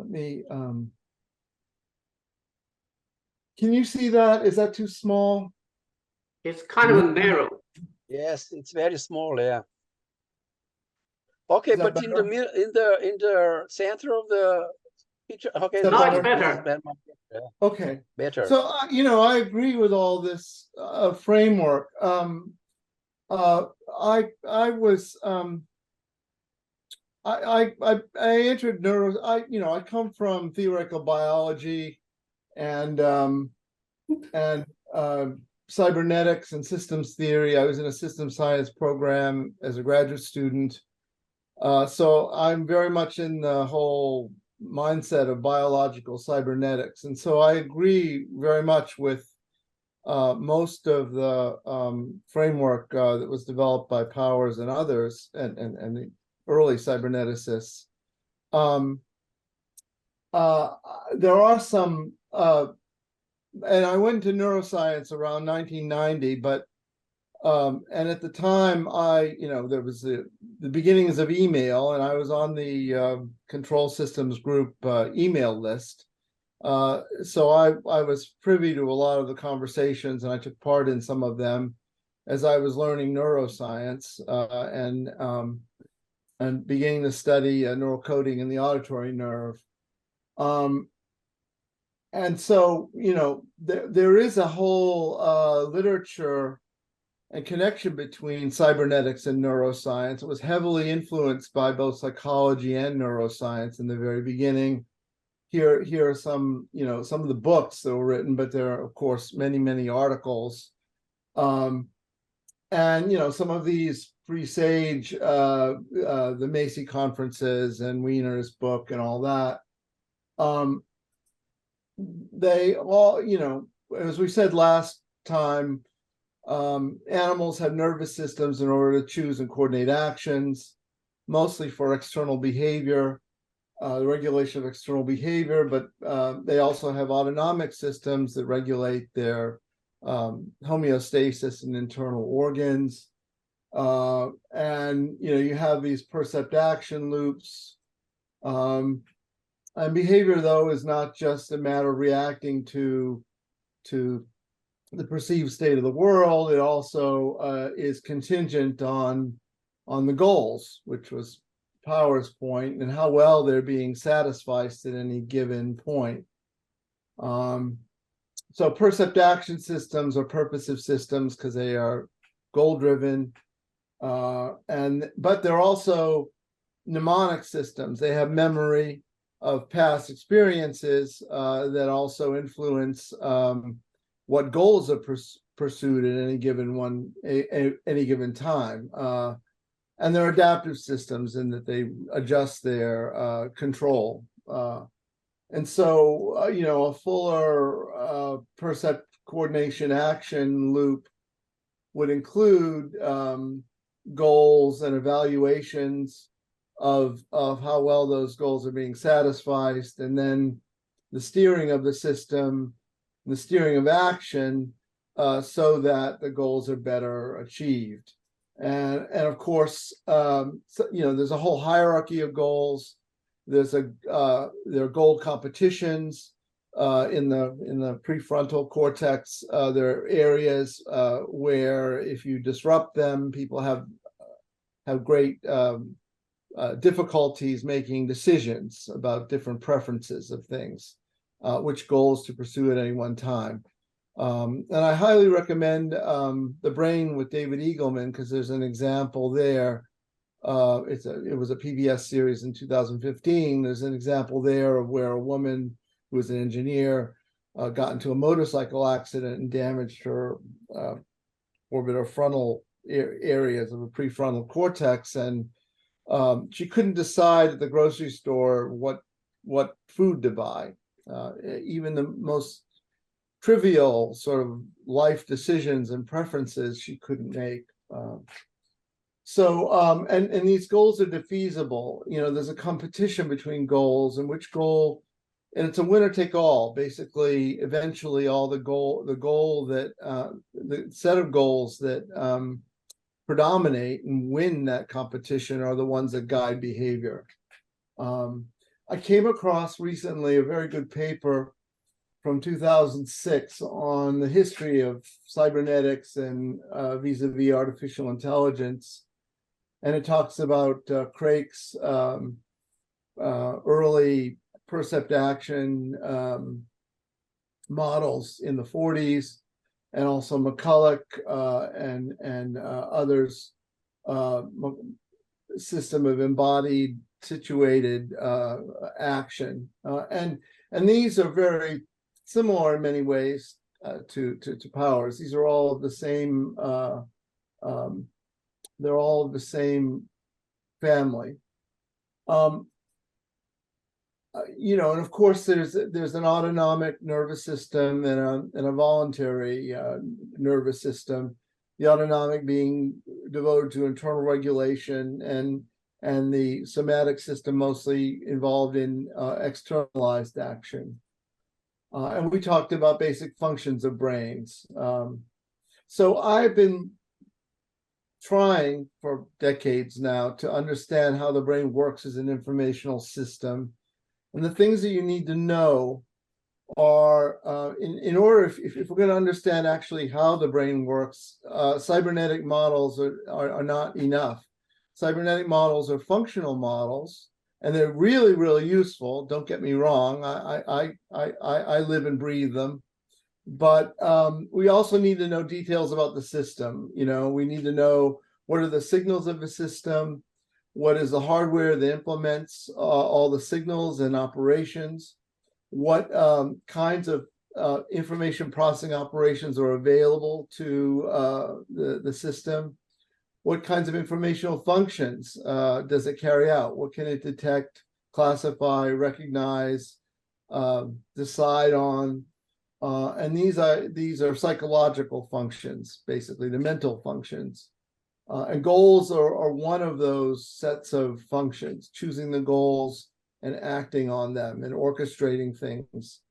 let me, can you see that? Is that too small? It's kind of narrow. Yes, it's very small, yeah. Okay, Is that but in the better? middle, in the center of the picture. Okay, Is that No, it's better? better. Yeah, Okay. better. So, I agree with all this framework. I was I entered I come from theoretical biology and cybernetics and systems theory. I was in a systems science program as a graduate student. So I'm very much in the whole mindset of biological cybernetics. And so I agree very much with most of the framework that was developed by Powers and others and the early cyberneticists. There are some, and I went to neuroscience around 1990, but and at the time there was the beginnings of email, and I was on the control systems group email list. So I was privy to a lot of the conversations, and I took part in some of them as I was learning neuroscience and beginning to study neural coding in the auditory nerve. And so, there is a whole literature and connection between cybernetics and neuroscience. It was heavily influenced by both psychology and neuroscience in the very beginning. Here are some of the books that were written, but there are, of course, many articles. And some of these presage the Macy conferences and Wiener's book and all that. They all, as we said last time, animals have nervous systems in order to choose and coordinate actions, mostly for external behavior, the regulation of external behavior, but they also have autonomic systems that regulate their homeostasis in internal organs. And you have these percept action loops. And behavior, though, is not just a matter of reacting to the perceived state of the world. It also is contingent on the goals, which was Powers' point, and how well they're being satisfied at any given point. So percept action systems are purposive systems because they are goal-driven, but they're also mnemonic systems. They have memory of past experiences that also influence what goals are pursued at any given time. And they're adaptive systems in that they adjust their control. And so, a fuller percept coordination action loop would include goals and evaluations of how well those goals are being satisfied, and then the steering of the system, the steering of action, so that the goals are better achieved. And of course, there's a whole hierarchy of goals. There are goal competitions in the prefrontal cortex. There are areas where if you disrupt them, people have great difficulties making decisions about different preferences of things, which goals to pursue at any one time. And I highly recommend The Brain with David Eagleman, because there's an example there. It was a PBS series in 2015. There's an example there of where a woman who was an engineer got into a motorcycle accident and damaged her orbitofrontal areas of the prefrontal cortex, and she couldn't decide at the grocery store what food to buy. Even the most trivial sort of life decisions and preferences she couldn't make. And these goals are defeasible. There's a competition between goals, and which goal, and it's a winner take all. Basically, eventually, the set of goals that predominate and win that competition are the ones that guide behavior. I came across recently a very good paper from 2006 on the history of cybernetics and vis-a-vis artificial intelligence. And it talks about Craik's early percept action models in the 40s, and also McCulloch and others, system of embodied situated action, and these are very similar in many ways to powers. These are all of the same. They're all of the same family. You know, and of course, there's an autonomic nervous system and a voluntary nervous system. The autonomic being devoted to internal regulation, and the somatic system mostly involved in externalized action. And we talked about basic functions of brains. So I've been trying for decades now to understand how the brain works as an informational system. And the things that you need to know are, in order, if we're going to understand actually how the brain works, cybernetic models are not enough. Cybernetic models are functional models, and they're really, really useful. Don't get me wrong. I live and breathe them. But we also need to know details about the system. You know, we need to know what are the signals of the system, what is the hardware that implements all the signals and operations, what kinds of information processing operations are available to the system, what kinds of informational functions does it carry out, what can it detect, classify, recognize, decide on, and these are psychological functions, basically the mental functions. And goals are one of those sets of functions, choosing the goals and acting on them and orchestrating things.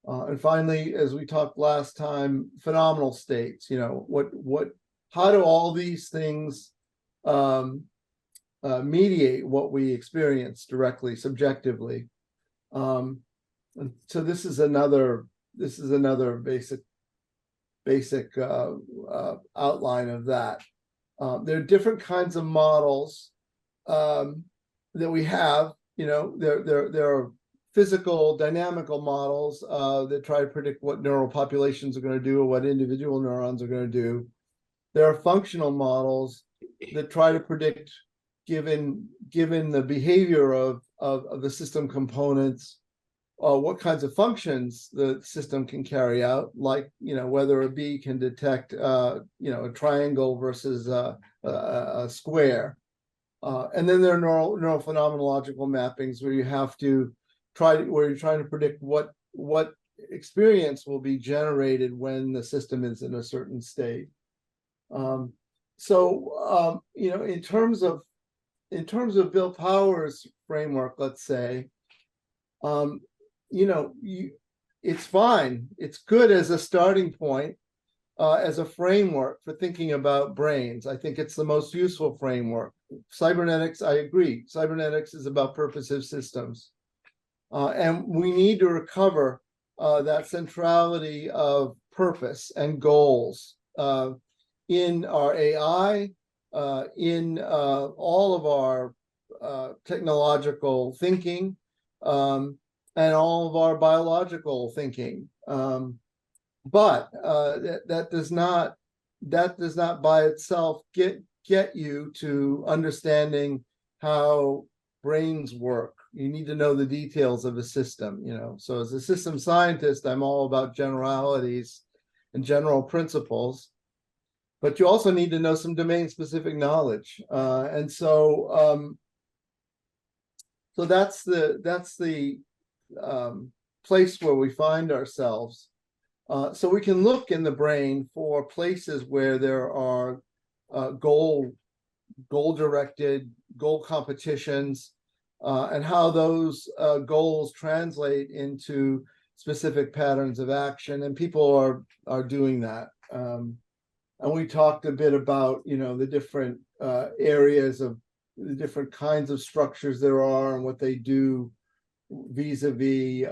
And finally, as we talked last time, phenomenal states, you know, how do all these things mediate what we experience directly, subjectively? And so this is another basic outline of that. There are different kinds of models that we have. You know, there are physical, dynamical models that try to predict what neural populations are going to do or what individual neurons are going to do. There are functional models that try to predict, given the behavior of the system components, what kinds of functions the system can carry out, like, you know, whether a bee can detect, you know, a triangle versus a square. And then there are neural phenomenological mappings where you have to where you're trying to predict what experience will be generated when the system is in a certain state. So you know, in terms of Bill Powers' framework, let's say, you know, it's fine. It's good as a starting point, as a framework for thinking about brains. I think it's the most useful framework. Cybernetics, I agree. Cybernetics is about purposive systems. And we need to recover that centrality of purpose and goals in our AI, in all of our technological thinking, and all of our biological thinking. But that does not by itself get you to understanding how brains work. You need to know the details of a system, you know. So as a system scientist, I'm all about generalities and general principles, but you also need to know some domain-specific knowledge. And so that's the place where we find ourselves. So we can look in the brain for places where there are goal-directed, goal competitions, and how those goals translate into specific patterns of action. And people are doing that. And we talked a bit about, you know, the different areas of the different kinds of structures there are and what they do vis-a-vis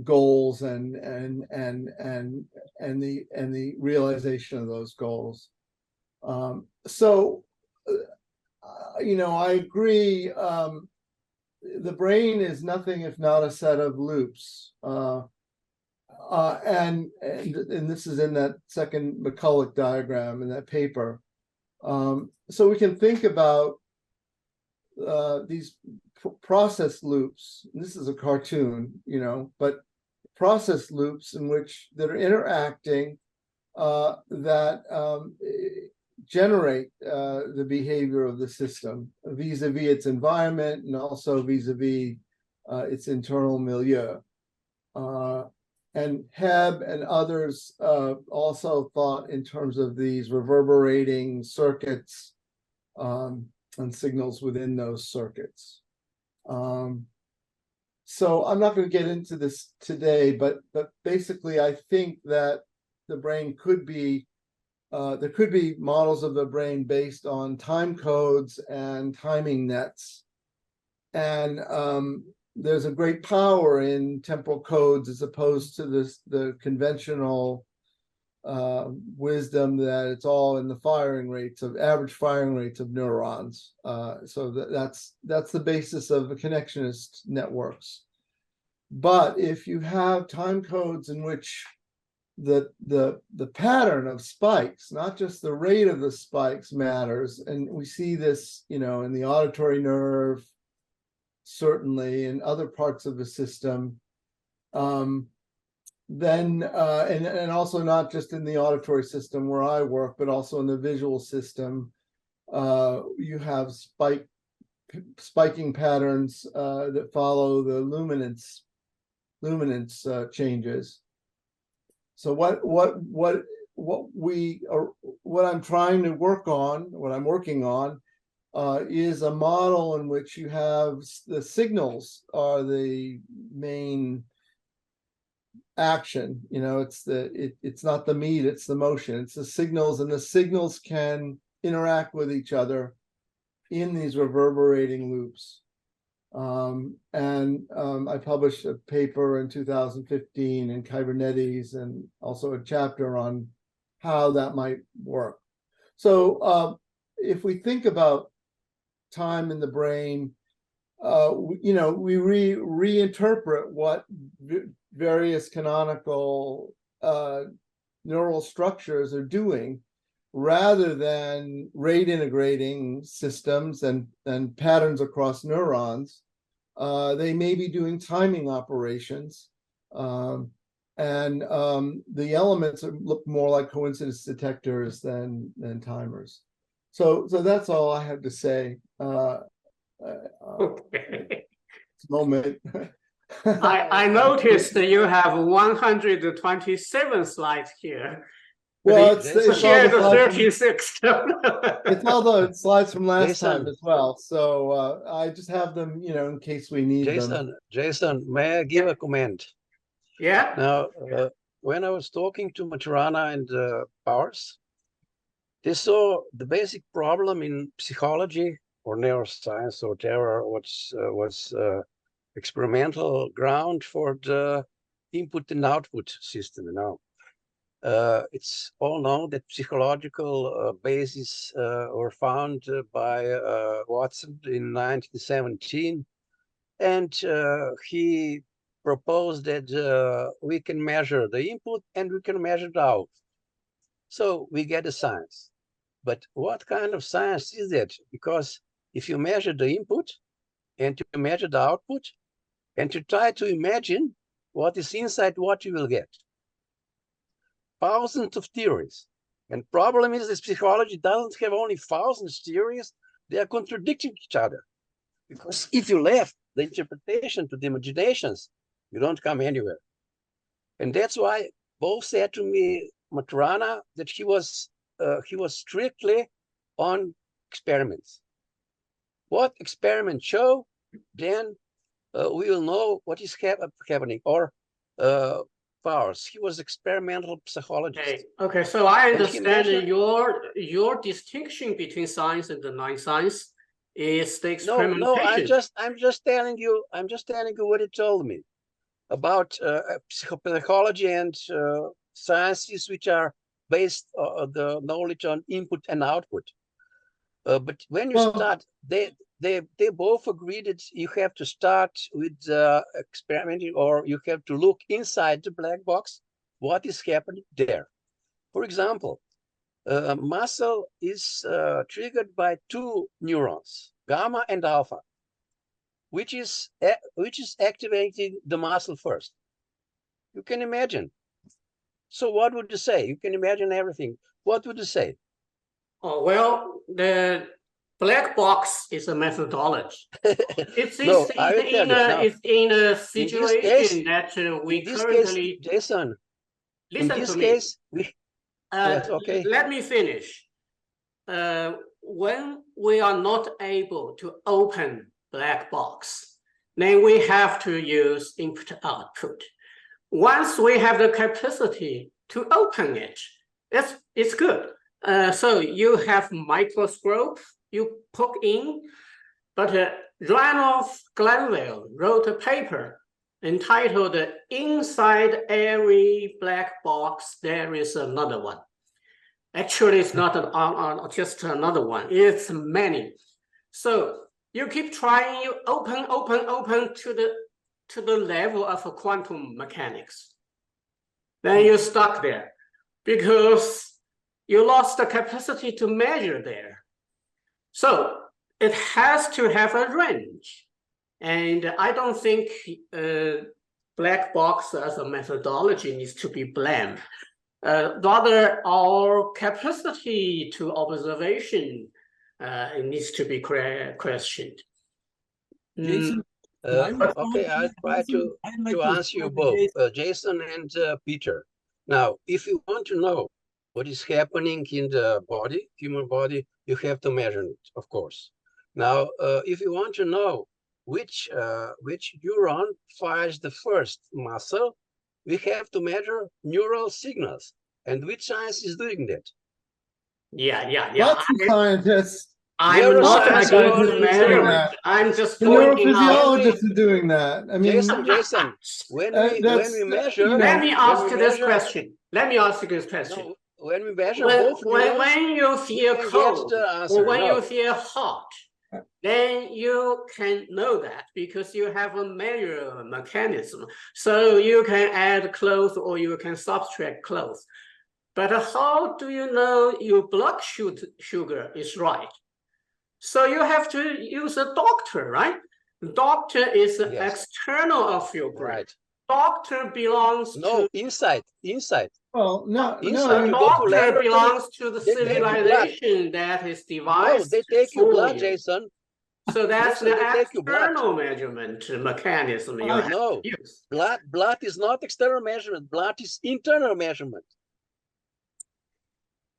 goals and the realization of those goals. I agree. The brain is nothing if not a set of loops. And this is in that second McCulloch diagram in that paper. So we can think about these process loops. This is a cartoon, but process loops in which that are interacting that generate the behavior of the system vis-a-vis its environment and also vis-a-vis its internal milieu. And Hebb and others also thought in terms of these reverberating circuits and signals within those circuits. So I'm not going to get into this today, but basically I think that the brain could be, there could be models of the brain based on time codes and timing nets. And there's a great power in temporal codes as opposed to the conventional wisdom that it's all in the average firing rates of neurons. So that's the basis of the connectionist networks. But if you have time codes in which the pattern of spikes, not just the rate of the spikes, matters, and we see this, in the auditory nerve, certainly in other parts of the system, then and also not just in the auditory system where I work, but also in the visual system, you have spiking patterns that follow the luminance changes. So what I'm trying to work on, what I'm working on, is a model in which you have the signals are the main action. It's not the meat, it's the motion. It's the signals, and the signals can interact with each other in these reverberating loops. I published a paper in 2015 in Kybernetes and also a chapter on how that might work. So if we think about time in the brain, we reinterpret what various canonical neural structures are doing, rather than rate integrating systems and patterns across neurons. They may be doing timing operations, and the elements look more like coincidence detectors than timers. So that's all I have to say. Okay. Moment. I noticed that you have 127 slides here. Well, It's it's She all had the slides 36. it's all the slides from last Jason. time as well. So I just have them, in case we need them. Jason, may I give a comment? Yeah. Now, when I was talking to Maturana and Powers, they saw the basic problem in psychology or neuroscience or whatever was experimental ground for the input and output system. It's all known that psychological bases were found by Watson in 1917, and he proposed that we can measure the input and we can measure the output. So we get a science. But what kind of science is that? Because if you measure the input and you measure the output and you try to imagine what is inside what you will get. Thousands of theories. And problem is that psychology doesn't have only thousands of theories, they are contradicting each other. Because if you left the interpretation to the imaginations, you don't come anywhere. And that's why both said to me, Maturana, that he was strictly on experiments. What experiments show, then we will know what is happening. Or Powers, he was experimental psychologist. Okay. So I understand your distinction between science and the non-science is the No, no, experimentation. I'm just telling you what he told me about psychology and sciences which are based the knowledge on input and output. But when you Well, start, they both agree that you have to start with experimenting, or you have to look inside the black box, what is happening there. For example, muscle is triggered by two neurons, gamma and alpha, which is activating the muscle first. You can imagine. So what would you say? You can imagine everything. What would you say? Oh, well, the black box is a methodology. It's No, I will tell you now. it's in a In this case, situation that we in this currently case, Jason, in listen this to me. case, yes, okay. Let me finish. When we are not able to open black box, then we have to use input-output. Once we have the capacity to open it, it's good. So you have microscope, you poke in, but Randolph Glanville wrote a paper entitled "Inside Every Black Box, There is Another One." Actually, it's not just another one, it's many. So you keep trying, you open to the level of quantum mechanics. Then you're stuck there because you lost the capacity to measure there. So it has to have a range. And I don't think black box as a methodology needs to be blamed. Rather, our capacity to observation needs to be questioned. Jason, Okay, I'll try to answer you both, Jason and Peter. Now, if you want to know what is happening in the body, human body, you have to measure it, of course. Now, if you want to know which neuron fires the first muscle, we have to measure neural signals. And which science is doing that? Yeah. lots of scientists, I'm not Neuroscience against already measurement. that. I'm just the pointing out. neurophysiologists are doing that. I mean, Jason, when we measure, you know, Let me ask you this measure, question. Let me ask you this question. no, when we measure both neurons, when you feel can get cold the or answer, when no. you feel hot, then you can know that because you have a measure mechanism. So you can add clothes or you can subtract clothes. But how do you know your blood sugar is right? So you have to use a doctor, right? Doctor is Yes. external of your brain. Right. Doctor belongs No, to inside. well, no, Inside, a you go to doctor laboratory, belongs to the they take your blood. civilization that is No, devised they take your for blood, you. Jason. So that's Jason, the they take your blood. external measurement mechanism you have No, to use. blood is not external measurement. Blood is internal measurement.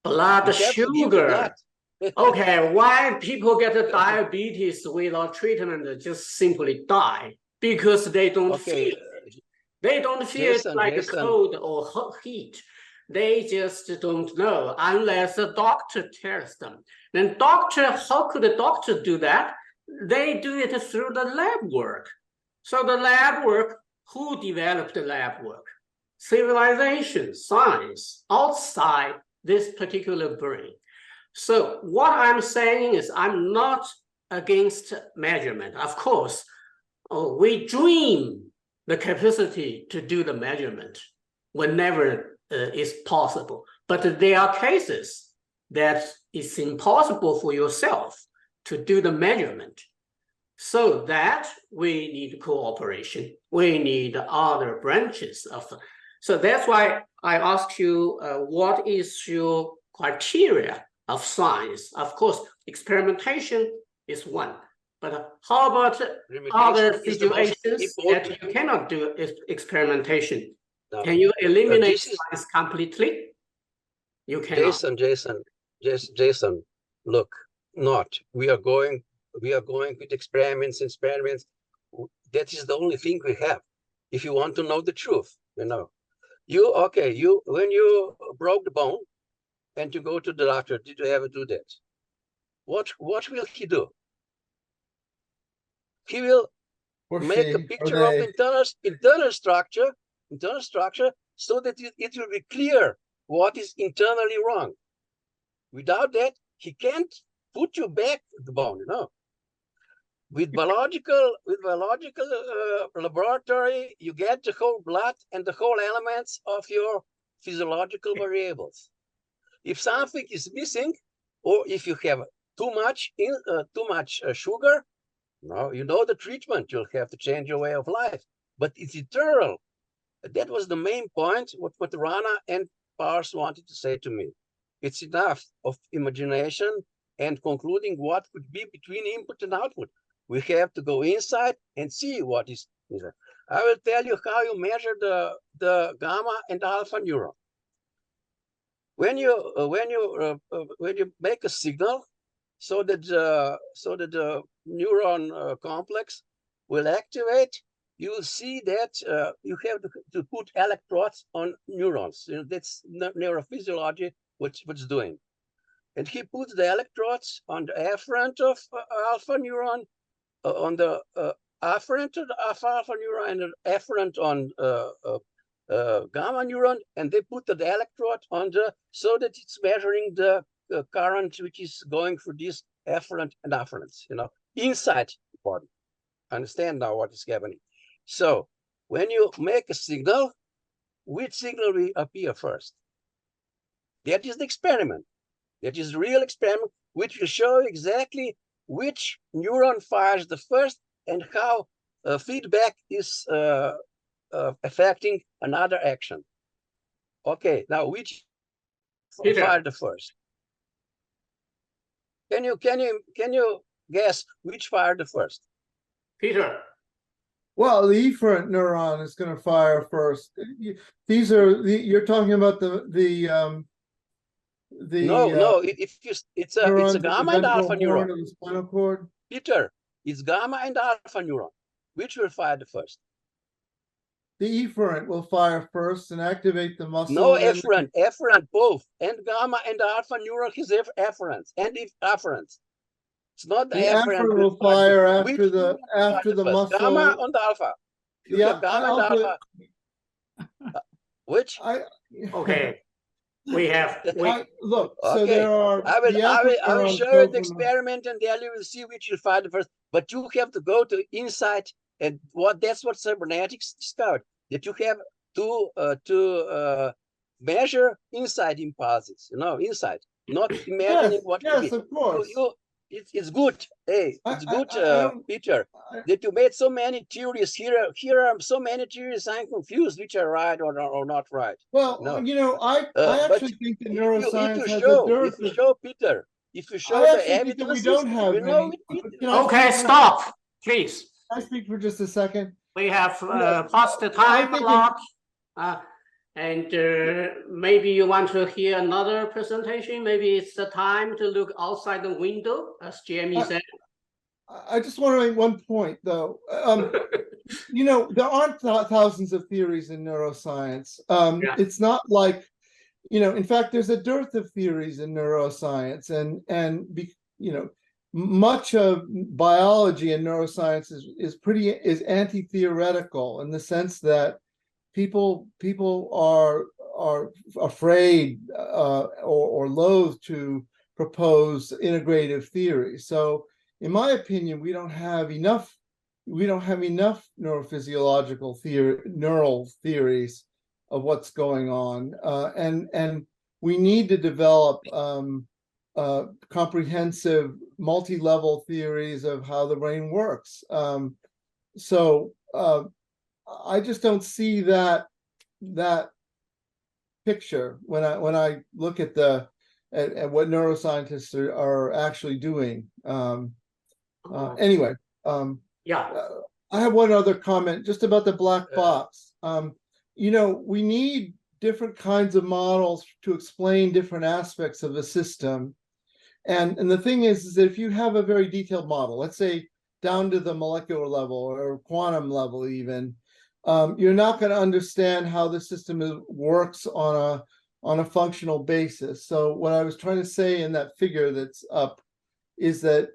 Blood You have to give the blood. sugar. Okay, why people get a diabetes without treatment just simply die? Because they don't Okay, feel it. They don't feel Jason, like Jason. cold or heat. They just don't know unless a doctor tells them. Then how could a doctor do that? They do it through the lab work. So the lab work, who developed the lab work? Civilization, science, outside this particular brain. So what I'm saying is I'm not against measurement. Of course, we dream the capacity to do the measurement whenever is possible. But there are cases that it's impossible for yourself to do the measurement. So that we need cooperation. We need other branches of. So that's why I asked you, what is your criteria of science? Of course, experimentation is one. But how about other situations that you cannot do experimentation? No. Can you eliminate science completely? You cannot. Jason, look, we are going with experiments. That is the only thing we have. If you want to know the truth, when you broke the bone and you go to the doctor, did you ever do that? What will he do? he will Or make a she, or picture of they. internal structure, so that it will be clear what is internally wrong. Without that, he can't put you back the bone, you know. With biological laboratory, you get the whole blood and the whole elements of your physiological variables. If something is missing, or if you have too much sugar, no, you know the treatment. You'll have to change your way of life, but it's eternal. That was the main point. What Rana and Pars wanted to say to me. It's enough of imagination and concluding what could be between input and output. We have to go inside and see what is inside. I will tell you how you measure the gamma and alpha neuron. When you make a signal, so that the neuron complex will activate, you will see that you have to put electrodes on neurons. You know, that's neurophysiology, what's doing. And he puts the electrodes on the afferent of alpha neuron, on the afferent of alpha neuron, and the afferent on gamma neuron, and they put the electrode on so that it's measuring the current which is going through this afferent and afferents, you know, inside the body. Understand now what is happening. So when you make a signal, which signal will appear first? That is the experiment. That is the real experiment, which will show exactly which neuron fires the first and how feedback is affecting another action. Okay, now which fired the first? Can you guess which fired the first? Peter. Well, the efferent neuron is going to fire first. These are you're talking about the no. If you, it's a gamma and alpha neuron. Of the spinal cord. Peter, it's gamma and alpha neuron. Which will fire the first? The efferent will fire first and activate the muscle. No, efferent, both. And gamma and alpha neuron is efferents and afferents. It's not the afferent will fire after the muscle. Gamma and alpha. You have gamma and alpha. Which? Okay. We look. Okay. So there are. I will show you the experiment, and then you will see which will fire the first. But you have to go to inside, and that's what cybernetics discovered. That you have to measure inside impulses. You know, inside, not imagining what. Yes, of course. It's good. Hey, it's good, Peter, that you made so many theories here. Here are so many theories. I'm confused which are right or not right. Well, no. I actually think that neuroscience has a dearth. If you show Peter, if you show the evidence, we don't have okay, stop, please. Can I speak for just a second? We have passed the time a lot. And maybe you want to hear another presentation. Maybe it's the time to look outside the window, as Jamie said. I just want to make one point, though. You know, there aren't thousands of theories in neuroscience. It's not like, you know, in fact, there's a dearth of theories in neuroscience, and you know, much of biology and neuroscience is anti-theoretical in the sense that people are afraid or loath to propose integrative theories. So, in my opinion, we don't have enough neurophysiological neural theories of what's going on, and we need to develop comprehensive, multi-level theories of how the brain works. I just don't see that picture when I look at what neuroscientists are actually doing. Anyway, I have one other comment just about the black box. You know, we need different kinds of models to explain different aspects of a system. And the thing is that if you have a very detailed model, let's say down to the molecular level or quantum level even, you're not going to understand how the system works on a functional basis. So what I was trying to say in that figure that's up is that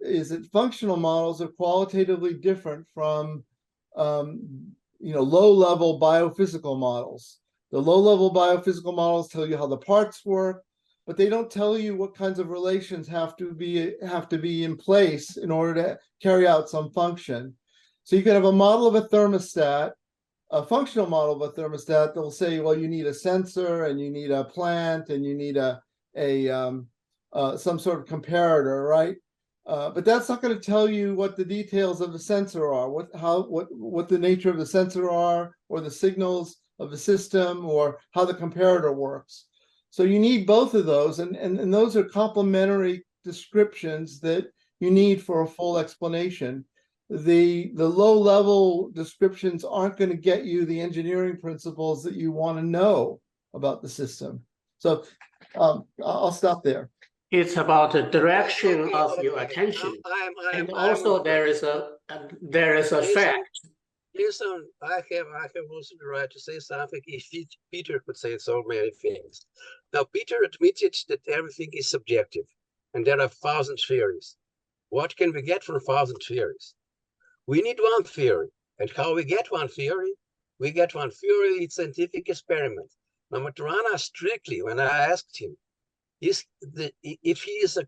functional models are qualitatively different from low-level biophysical models. The low-level biophysical models tell you how the parts work, but they don't tell you what kinds of relations have to be in place in order to carry out some function. So you can have a model of a thermostat, a functional model of a thermostat that will say, well, you need a sensor and you need a plant and you need some sort of comparator, right? But that's not going to tell you what the details of the sensor are, what the nature of the sensor are, or the signals of the system, or how the comparator works. So you need both of those, and those are complementary descriptions that you need for a full explanation. The low-level descriptions aren't going to get you the engineering principles that you want to know about the system. So I'll stop there. It's about the direction of your attention. And also there is a fact. Listen, I have also the right to say something if Peter could say so many things. Now, Peter admitted that everything is subjective and there are 1,000 theories. What can we get from 1,000 theories? We need one theory. And how we get one theory? We get one theory, it's scientific experiment. Now, Maturana strictly, when I asked him, if he is a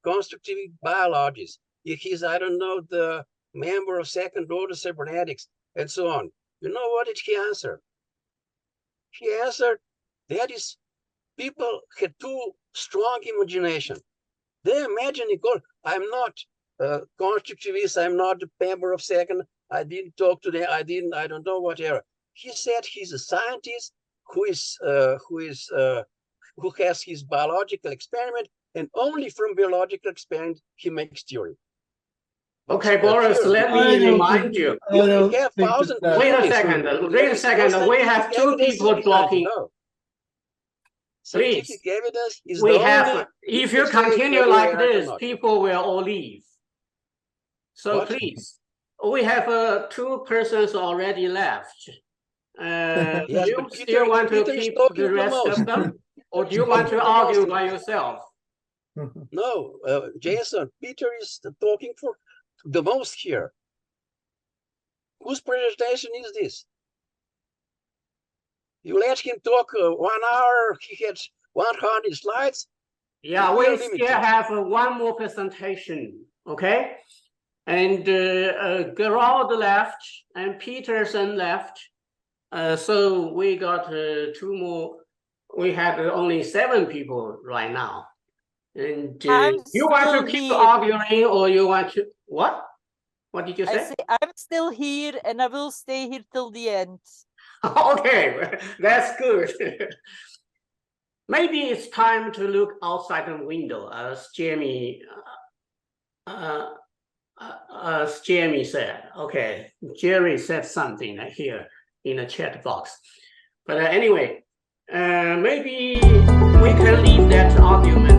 constructive biologist, if he's, I don't know, the member of second order cybernetics, and so on. You know what did he answer? He answered that is people had too strong imagination. They imagine, I'm not a constructivist, I'm not a member of second, I didn't talk to them, I don't know whatever. He said he's a scientist who has his biological experiment, and only from biological experiment he makes theory. Okay, Boris, let me remind you. Wait a second. We have two people talking. Please, evidence is if you continue like this, people will all leave. So please, we have 2 persons already left. Yes, do you still want to keep the rest of them? Or do you want to argue by yourself? No, Jason, Peter is talking for the most here. Whose presentation is this? You let him talk 1 hour, he had 100 slides. Yeah, we still have one more presentation, okay? And Gerald left and Peterson left. So we got 2 more. We have only 7 people right now. And you want to keep arguing, or you want to what? What did you say? I'm still here and I will stay here till the end. Okay, that's good. Maybe it's time to look outside the window, as Jamie said. Okay, Jerry said something here in the chat box. But anyway, maybe we can leave that argument